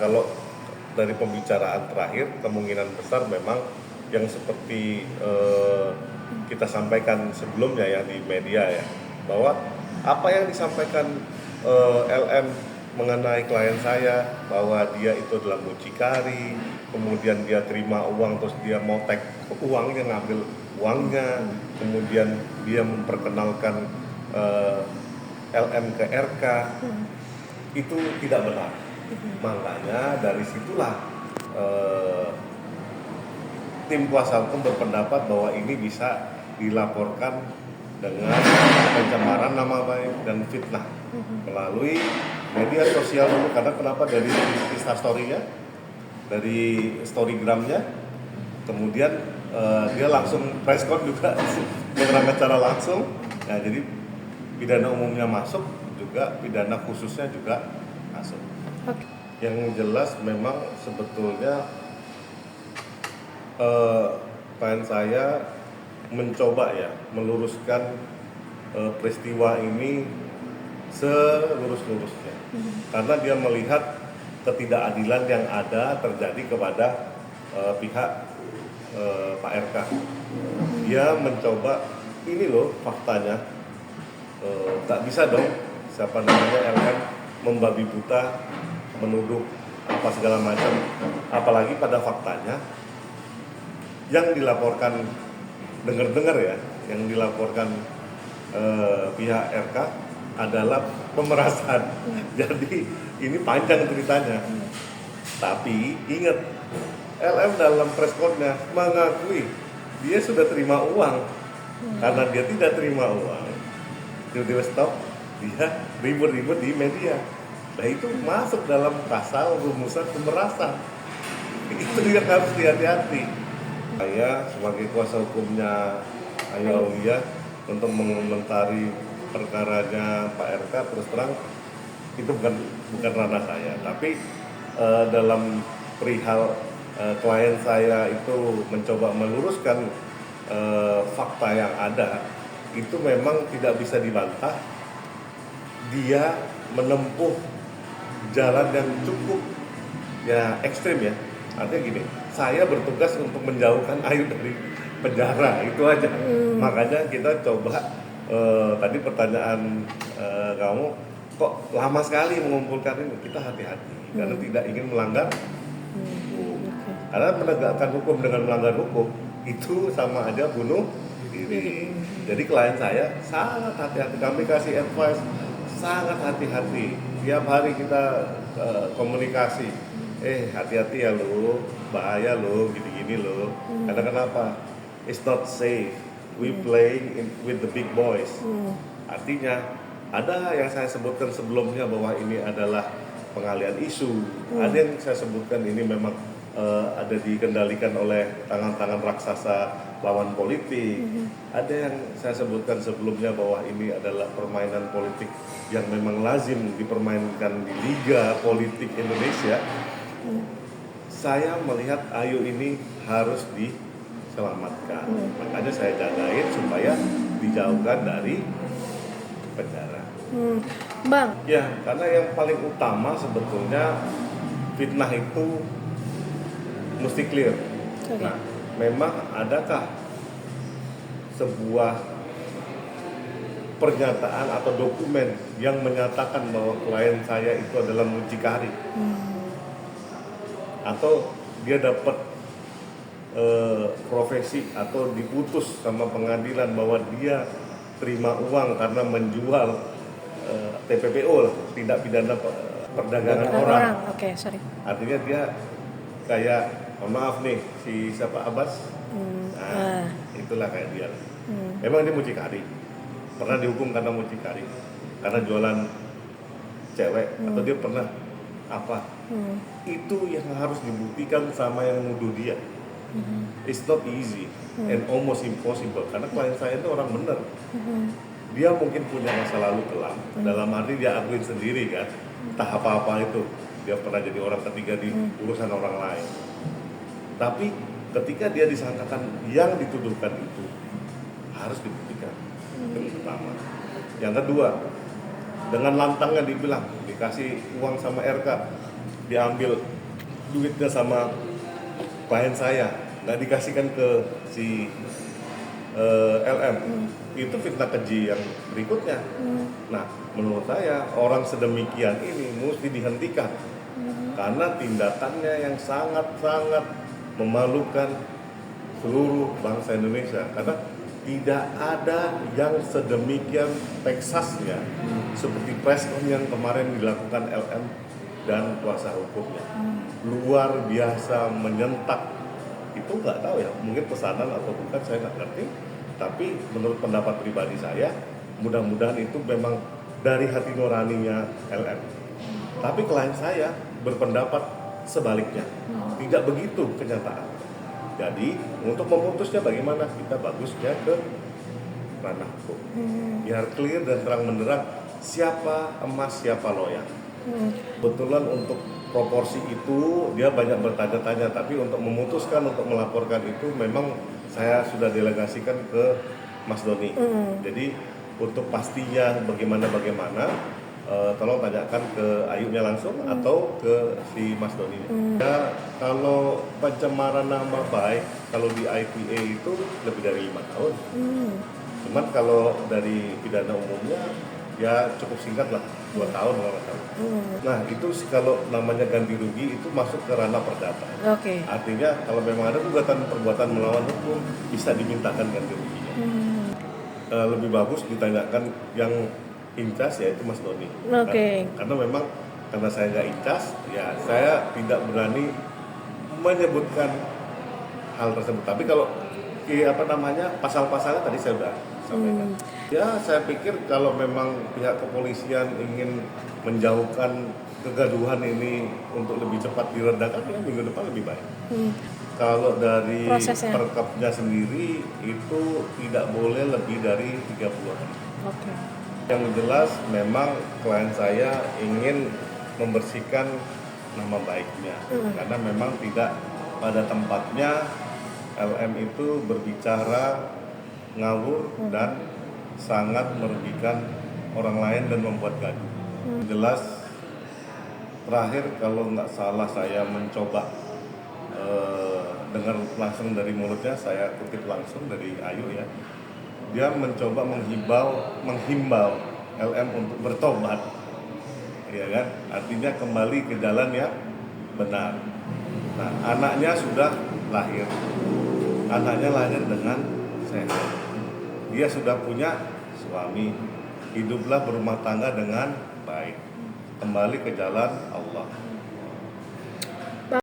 kalau dari pembicaraan terakhir kemungkinan besar memang yang seperti kita sampaikan sebelumnya ya di media ya, bahwa apa yang disampaikan LM mengenai klien saya bahwa dia itu adalah mucikari, kemudian dia terima uang terus dia mau tag uangnya, ngambil uangnya, kemudian dia memperkenalkan LM ke RK, itu tidak benar. Makanya dari situlah tim kuasa hukum berpendapat bahwa ini bisa dilaporkan dengan pencemaran nama baik dan fitnah melalui media sosial dulu. Karena kenapa? Dari Instastory-nya, dari Storygramnya, kemudian dia langsung press con juga dengan cara langsung. Nah, jadi pidana umumnya masuk, juga pidana khususnya juga masuk. Okay. Yang jelas memang sebetulnya klien saya mencoba ya meluruskan peristiwa ini selurus-lurusnya, karena dia melihat ketidakadilan yang ada terjadi kepada pihak Pak RK. Dia mencoba, ini loh faktanya, tak bisa dong siapa namanya LM membabi buta menuduh apa segala macam, apalagi pada faktanya yang dilaporkan, dengar-dengar ya, yang dilaporkan pihak RK adalah pemerasan. Jadi ini panjang ceritanya. Tapi ingat, LM dalam press con-nya mengakui dia sudah terima uang. Karena dia tidak terima uang, tiba-tiba stop, dia ribut-ribut di media. Nah itu masuk dalam pasal rumusan pemerasan. Itu yang harus dihati-hati. Saya sebagai kuasa hukumnya Ayu Aulia untuk mengomentari perkaranya Pak RK, terus terang itu bukan ranah saya. Tapi dalam perihal klien saya itu mencoba meluruskan fakta yang ada, itu memang tidak bisa dibantah. Dia menempuh jalan yang cukup ya ekstrim ya. Artinya gini, saya bertugas untuk menjauhkan Ayu dari penjara, itu aja. Makanya kita coba tadi pertanyaan kamu, kok lama sekali mengumpulkan ini? Kita hati-hati karena tidak ingin melanggar hukum. Karena menegakkan hukum dengan melanggar hukum itu sama aja bunuh diri. Jadi klien saya sangat hati-hati, kami kasih advice sangat hati-hati. Tiap hari kita komunikasi, hati-hati ya lo, bahaya lo, gini-gini lo. Karena kenapa? It's not safe. We playing with the big boys. Artinya ada yang saya sebutkan sebelumnya bahwa ini adalah pengalian isu. Ada yang saya sebutkan ini memang ada dikendalikan oleh tangan-tangan raksasa lawan politik. Ada yang saya sebutkan sebelumnya bahwa ini adalah permainan politik yang memang lazim dipermainkan di Liga Politik Indonesia. Saya melihat Ayu ini harus diselamatkan. Makanya saya jagain supaya dijauhkan dari penjara. Bang. Ya, karena yang paling utama sebetulnya fitnah itu mesti clear. Okay. Nah, memang adakah sebuah pernyataan atau dokumen yang menyatakan bahwa klien saya itu adalah mucikari? Atau dia dapat profesi atau diputus sama pengadilan bahwa dia terima uang karena menjual TPPO lah, tindak pidana perdagangan orang. Oke, sorry. Artinya dia kayak, mohon maaf nih, si siapa Abbas, itulah kayak dia. Memang dia mucikari, pernah dihukum karena mucikari, karena jualan cewek, atau dia pernah apa? Itu yang harus dibuktikan sama yang nuduh dia. It's not easy and almost impossible, karena klien saya itu orang benar. Dia mungkin punya masa lalu kelam, dalam arti dia akuin sendiri kan, entah apa-apa itu, dia pernah jadi orang ketiga di urusan orang lain. Tapi ketika dia disangkakan yang dituduhkan itu harus dibuktikan. Itu pertama. Yang kedua, dengan lantangnya dibilang dikasih uang sama RK, diambil duitnya sama klien saya, nggak dikasihkan ke si LM. Itu fitnah keji yang berikutnya. Nah, menurut saya orang sedemikian ini mesti dihentikan karena tindakannya yang sangat-sangat memalukan seluruh bangsa Indonesia, karena tidak ada yang sedemikian teksasnya seperti preskon yang kemarin dilakukan LM dan kuasa hukumnya. Luar biasa menyentak. Itu nggak tahu ya, mungkin pesanan atau bukan, saya nggak ngerti. Tapi menurut pendapat pribadi saya, mudah-mudahan itu memang dari hati nuraninya LM. Tapi klien saya berpendapat sebaliknya, tidak begitu kenyataan. Jadi untuk memutusnya bagaimana, kita bagusnya ke ranah hukum, biar clear dan terang benderang siapa emas siapa loyang. Kebetulan untuk proporsi itu dia banyak bertanya-tanya, tapi untuk memutuskan untuk melaporkan itu memang saya sudah delegasikan ke Mas Doni. Jadi untuk pastinya bagaimana tolong tanyakan ke Ayunya langsung atau ke si Mas Doni. Ya, kalau pencemaran nama baik kalau di IPA itu lebih dari 5 tahun. Cuman kalau dari pidana umumnya ya cukup singkat lah, 2 tahun kalau nggak salah. Nah itu kalau namanya ganti rugi itu masuk ke ranah perdata. Oke. Artinya kalau memang ada gugatan perbuatan melawan hukum bisa dimintakan ganti ruginya. Lebih bagus ditanyakan yang incas, yaitu Mas Doni. Oke. Karena memang karena saya nggak incas, ya saya tidak berani menyebutkan hal tersebut. Tapi kalau pasal-pasalnya tadi saya sudah sampaikan. Ya saya pikir kalau memang pihak kepolisian ingin menjauhkan kegaduhan ini untuk lebih cepat diredakan, ya minggu depan lebih baik. Kalau dari Prosesnya. perkapnya sendiri itu tidak boleh lebih dari 30 hari. Oke. Yang jelas memang klien saya ingin membersihkan nama baiknya, karena memang tidak pada tempatnya LM itu berbicara ngawur dan sangat merugikan orang lain dan membuat gaduh. Jelas terakhir kalau nggak salah saya mencoba dengar langsung dari mulutnya, saya kutip langsung dari Ayu ya. Dia mencoba menghimbau LM untuk bertobat, ya kan? Artinya kembali ke jalan yang benar. Nah, anaknya sudah lahir, dengan sehat. Dia sudah punya suami, hiduplah berumah tangga dengan baik, kembali ke jalan Allah.